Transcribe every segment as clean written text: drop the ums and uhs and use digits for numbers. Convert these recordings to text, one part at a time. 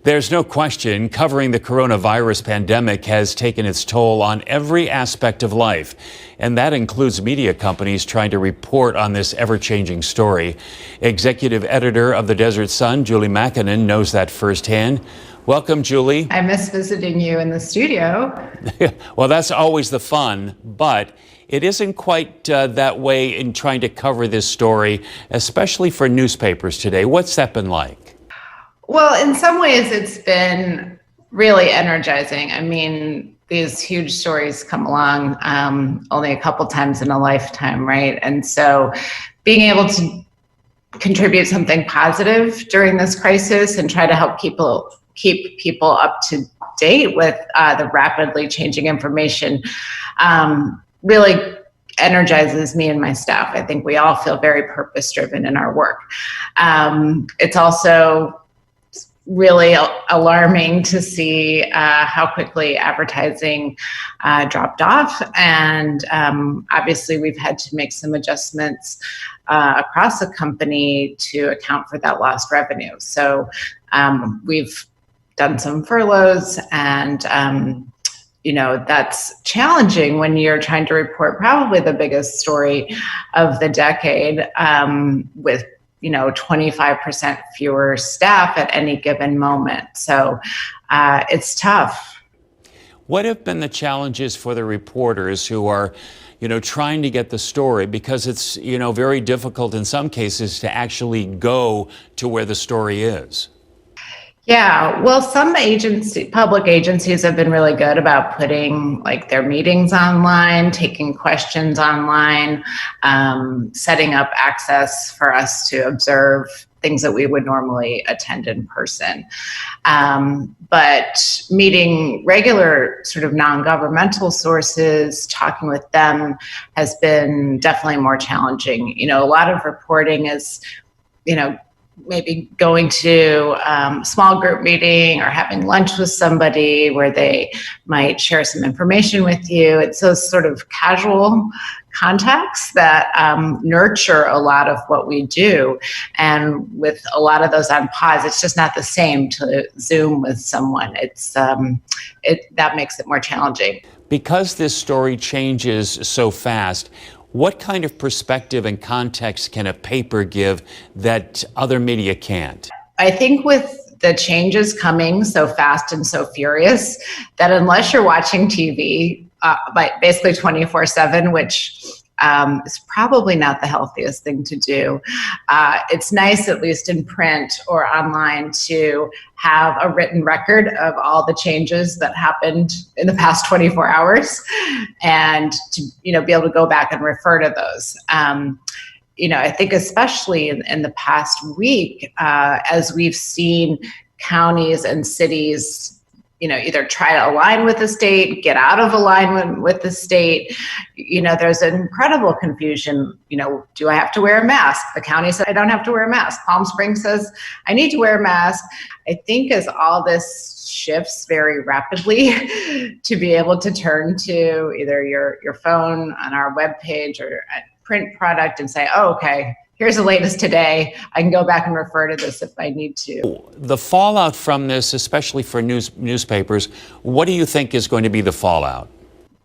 There's no question covering the coronavirus pandemic has taken its toll on every aspect of life, and that includes media companies trying to report on this ever-changing story. Executive editor of the Desert Sun, Julie Mackinnon, knows that firsthand. Welcome, Julie. I miss visiting you in the studio. Well, that's always the fun, but it isn't quite that way in trying to cover this story, especially for newspapers today. What's that been like? Well, in some ways, it's been really energizing. I mean, these huge stories come along only a couple times in a lifetime, right? And so being able to contribute something positive during this crisis and try to help keep people up to date with the rapidly changing information really energizes me and my staff. I think we all feel very purpose-driven in our work. It's also really alarming to see how quickly advertising dropped off. And obviously we've had to make some adjustments across the company to account for that lost revenue. So we've done some furloughs, and that's challenging when you're trying to report probably the biggest story of the decade with 25% fewer staff at any given moment. So it's tough. What have been the challenges for the reporters who are, trying to get the story? Because it's, very difficult in some cases to actually go to where the story is. Yeah, well, some public agencies have been really good about putting their meetings online, taking questions online, setting up access for us to observe things that we would normally attend in person. But meeting regular sort of non-governmental sources, talking with them has been definitely more challenging. A lot of reporting is, maybe going to a small group meeting or having lunch with somebody where they might share some information with you. It's those sort of casual contacts that nurture a lot of what we do. And with a lot of those on pause, it's just not the same to Zoom with someone. That makes it more challenging. Because this story changes so fast, what kind of perspective and context can a paper give that other media can't? I think with the changes coming so fast and so furious, that unless you're watching TV, basically 24/7, which is probably not the healthiest thing to do. It's nice, at least in print or online, to have a written record of all the changes that happened in the past 24 hours and to be able to go back and refer to those. I think especially in the past week, as we've seen counties and cities either try to align with the state, get out of alignment with the state. There's an incredible confusion. Do I have to wear a mask? The county said I don't have to wear a mask. Palm Springs says I need to wear a mask. I think as all this shifts very rapidly, to be able to turn to either your phone on our webpage or a print product and say, oh, okay, here's the latest today. I can go back and refer to this if I need to. The fallout from this, especially for newspapers, what do you think is going to be the fallout?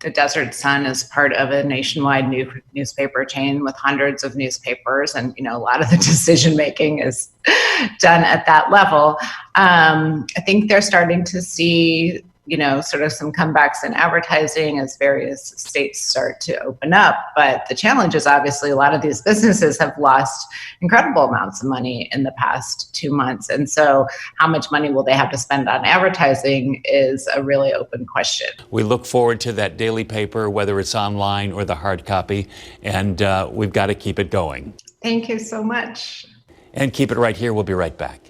The Desert Sun is part of a nationwide newspaper chain with hundreds of newspapers, and a lot of the decision making is done at that level. I think they're starting to see sort of some comebacks in advertising as various states start to open up. But the challenge is obviously a lot of these businesses have lost incredible amounts of money in the past 2 months. And so how much money will they have to spend on advertising is a really open question. We look forward to that daily paper, whether it's online or the hard copy, and we've got to keep it going. Thank you so much. And keep it right here. We'll be right back.